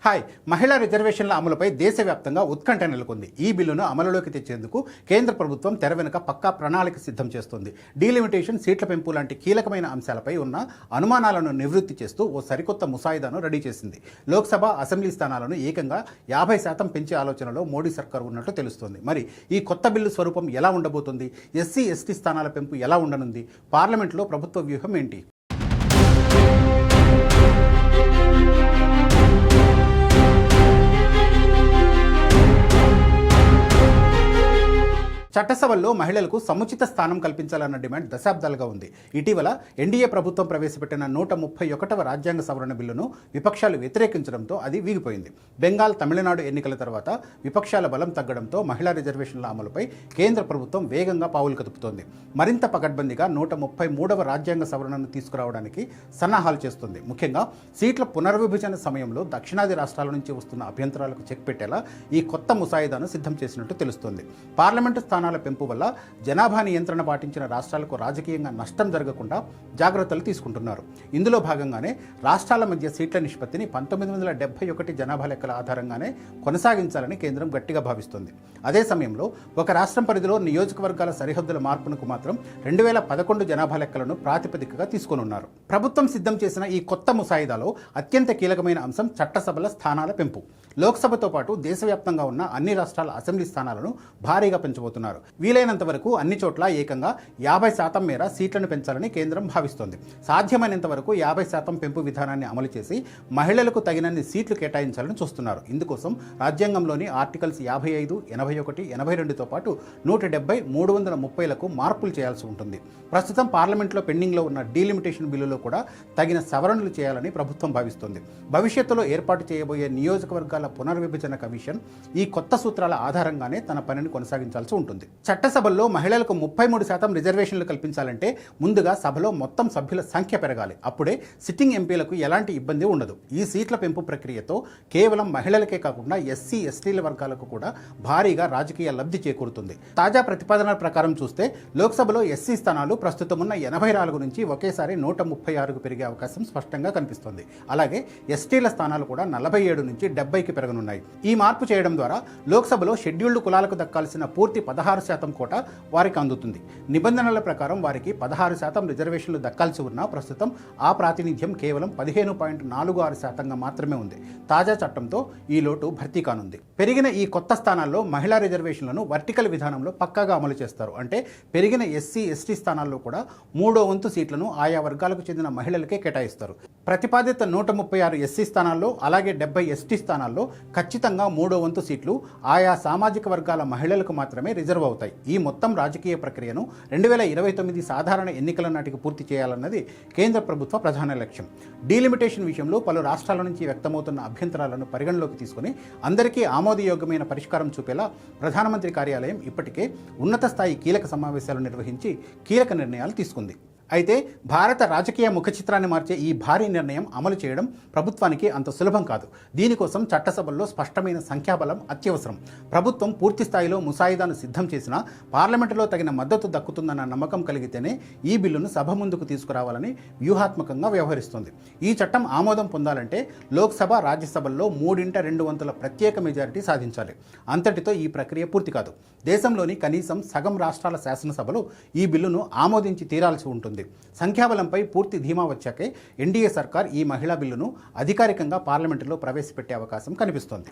Hi మహిళా రిజర్వేషన్ల అమలుపై దేశవ్యాప్తంగా ఉత్కంఠ నెలకొంది. ఈ బిల్లును అమలులోకి తెచ్చేందుకు కేంద్ర ప్రభుత్వం తెర వెనుక పక్కా ప్రణాళిక సిద్ధం చేస్తోంది. డీలిమిటేషన్, సీట్ల పెంపు లాంటి కీలకమైన అంశాలపై ఉన్న అనుమానాలను నివృత్తి చేస్తూ ఓ సరికొత్త ముసాయిదాను రెడీ చేసింది. లోక్సభ, అసెంబ్లీ స్థానాలను ఏకంగా 50% పెంచే ఆలోచనలో మోడీ సర్కార్ ఉన్నట్లు తెలుస్తోంది. మరి ఈ కొత్త బిల్లు స్వరూపం ఎలా ఉండబోతుంది? ఎస్సీ, ఎస్టీ స్థానాల పెంపు ఎలా ఉండనుంది? పార్లమెంట్లో ప్రభుత్వ వ్యూహం ఏంటి? చట్టసభల్లో మహిళలకు సముచిత స్థానం కల్పించాలన్న డిమాండ్ దశాబ్దాలుగా ఉంది. ఇటీవల ఎన్డీఏ ప్రభుత్వం ప్రవేశపెట్టిన 131వ రాజ్యాంగ సవరణ బిల్లును విపక్షాలు వ్యతిరేకించడంతో అది వీగిపోయింది. బెంగాల్, తమిళనాడు ఎన్నికల తర్వాత విపక్షాల బలం తగ్గడంతో మహిళా రిజర్వేషన్ల అమలుపై కేంద్ర ప్రభుత్వం వేగంగా పావులు కదుపుతోంది. మరింత పకడ్బందీగా 133వ రాజ్యాంగ సవరణను తీసుకురావడానికి సన్నాహాలు చేస్తుంది. ముఖ్యంగా సీట్ల పునర్విభజన సమయంలో దక్షిణాది రాష్ట్రాల నుంచి వస్తున్న అభ్యంతరాలకు చెక్ పెట్టేలా ఈ కొత్త ముసాయిదాను సిద్ధం చేసినట్టు తెలుస్తోంది. పార్లమెంటు స్థానాల పెంపు వల్ల జనాభా నియంత్రణ పాటించిన రాష్ట్రాలకు రాజకీయంగా నష్టం జరగకుండా జాగ్రత్తలు తీసుకుంటున్నారు. ఇందులో భాగంగానే రాష్ట్రాల మధ్య సీట్ల నిష్పత్తిని 1971 జనాభా లెక్కల ఆధారంగానే కొనసాగించాలని కేంద్రం గట్టిగా భావిస్తోంది. అదే సమయంలో ఒక రాష్ట్రం పరిధిలో నియోజకవర్గాల సరిహద్దుల మార్పునకు మాత్రం 2011 జనాభా లెక్కలను ప్రాతిపదికగా తీసుకోనున్నారు. ప్రభుత్వం సిద్ధం చేసిన ఈ కొత్త ముసాయిదాలో అత్యంత కీలకమైన అంశం చట్టసభల స్థానాల పెంపు. లోక్సభతో పాటు దేశవ్యాప్తంగా ఉన్న అన్ని రాష్ట్రాల అసెంబ్లీ స్థానాలను భారీగా పెంచబోతున్నారు. వీలైనంత వరకు అన్ని చోట్ల ఏకంగా 50% మేర సీట్లను పెంచాలని కేంద్రం భావిస్తోంది. సాధ్యమైనంత వరకు 50% పెంపు విధానాన్ని అమలు చేసి మహిళలకు తగినన్ని సీట్లు కేటాయించాలని చూస్తున్నారు. ఇందుకోసం రాజ్యాంగంలోని ఆర్టికల్స్ 55, 81, 82తో పాటు 170, 330లకు మార్పులు చేయాల్సి ఉంటుంది. ప్రస్తుతం పార్లమెంట్లో పెండింగ్లో ఉన్న డీలిమిటేషన్ బిల్లులో కూడా తగిన సవరణలు చేయాలని ప్రభుత్వం భావిస్తోంది. భవిష్యత్తులో ఏర్పాటు చేయబోయే నియోజకవర్గాల పునర్విభజన కమిషన్ ఈ కొత్త సూత్రాల ఆధారంగానే తన పనిని కొనసాగించాల్సి ఉంటుంది. చట్టసభల్లో మహిళలకు 33% రిజర్వేషన్లు కల్పించాలంటే ముందుగా సభలో మొత్తం సభ్యుల సంఖ్య పెరగాలి. అప్పుడే సిట్టింగ్ ఎంపీలకు ఎలాంటి ఇబ్బంది ఉండదు. ఈ సీట్ల పెంపు ప్రక్రియతో కేవలం మహిళలకే కాకుండా ఎస్సీ, ఎస్టీల వర్గాలకు కూడా భారీగా రాజకీయ లబ్ధి చేకూరుతుంది. తాజా ప్రతిపాదనల ప్రకారం చూస్తే లోక్సభలో ఎస్సీ స్థానాలు ప్రస్తుతం ఉన్న 84 నుంచి ఒకేసారి 136కు పెరిగే అవకాశం స్పష్టంగా కనిపిస్తోంది. అలాగే ఎస్టీల స్థానాలు కూడా 47 నుంచి 70కి పెరగనున్నాయి. ఈ మార్పు చేయడం ద్వారా లోక్సభలో షెడ్యూల్డ్ కులాలకు దక్కాల్సిన పూర్తి 16% కోట వారికి అందుతుంది. నిబంధనల ప్రకారం వారికి 16% రిజర్వేషన్లు దక్కాల్సి ఉన్నా ప్రస్తుతం ఆ ప్రాతినిధ్యం కేవలం 15.46%గా మాత్రమే ఉంది. తాజా చట్టంతో ఈ లోటు భర్తీ కానుంది. పెరిగిన ఈ కొత్త స్థానాల్లో మహిళా రిజర్వేషన్లను వర్టికల్ విధానంలో పక్కాగా అమలు చేస్తారు. అంటే పెరిగిన ఎస్సీ, ఎస్టీ స్థానాల్లో కూడా 3వ వంతు సీట్లను ఆయా వర్గాలకు చెందిన మహిళలకే కేటాయిస్తారు. ప్రతిపాదిత 136 ఎస్సీ స్థానాల్లో అలాగే 70 ఎస్టీ స్థానాల్లో ఖచ్చితంగా 3వ వంతు సీట్లు ఆయా సామాజిక వర్గాల మహిళలకు మాత్రమే రిజర్వ్ అవుతాయి. ఈ మొత్తం రాజకీయ ప్రక్రియను 2029 సాధారణ ఎన్నికల నాటికి పూర్తి చేయాలన్నది కేంద్ర ప్రభుత్వ ప్రధాన లక్ష్యం. డీలిమిటేషన్ విషయంలో పలు రాష్ట్రాల నుంచి వ్యక్తమవుతున్న అభ్యంతరాలను పరిగణలోకి తీసుకుని అందరికీ ఆమోదయోగ్యమైన పరిష్కారం చూపేలా ప్రధానమంత్రి కార్యాలయం ఇప్పటికే ఉన్నత స్థాయి కీలక సమావేశాలు నిర్వహించి కీలక నిర్ణయాలు తీసుకుంది. అయితే భారత రాజకీయ ముఖ చిత్రాన్ని మార్చే ఈ భారీ నిర్ణయం అమలు చేయడం ప్రభుత్వానికి అంత సులభం కాదు. దీనికోసం చట్టసభల్లో స్పష్టమైన సంఖ్యాబలం అత్యవసరం. ప్రభుత్వం పూర్తి స్థాయిలో ముసాయిదాను సిద్ధం చేసినా పార్లమెంటులో తగిన మద్దతు దక్కుతుందన్న నమ్మకం కలిగితేనే ఈ బిల్లును సభ ముందుకు తీసుకురావాలని వ్యూహాత్మకంగా వ్యవహరిస్తుంది. ఈ చట్టం ఆమోదం పొందాలంటే లోక్సభ, రాజ్యసభల్లో 3/2 ప్రత్యేక మెజారిటీ సాధించాలి. అంతటితో ఈ ప్రక్రియ పూర్తి కాదు. దేశంలోని కనీసం సగం రాష్ట్రాల శాసనసభలు ఈ బిల్లును ఆమోదించి తీరాల్సి ఉంటుంది. సంఖ్యాబలంపై పూర్తి ధీమా వచ్చాకే ఎన్డీఏ సర్కార్ ఈ మహిళా బిల్లును అధికారికంగా పార్లమెంటులో ప్రవేశపెట్టే అవకాశం కనిపిస్తోంది.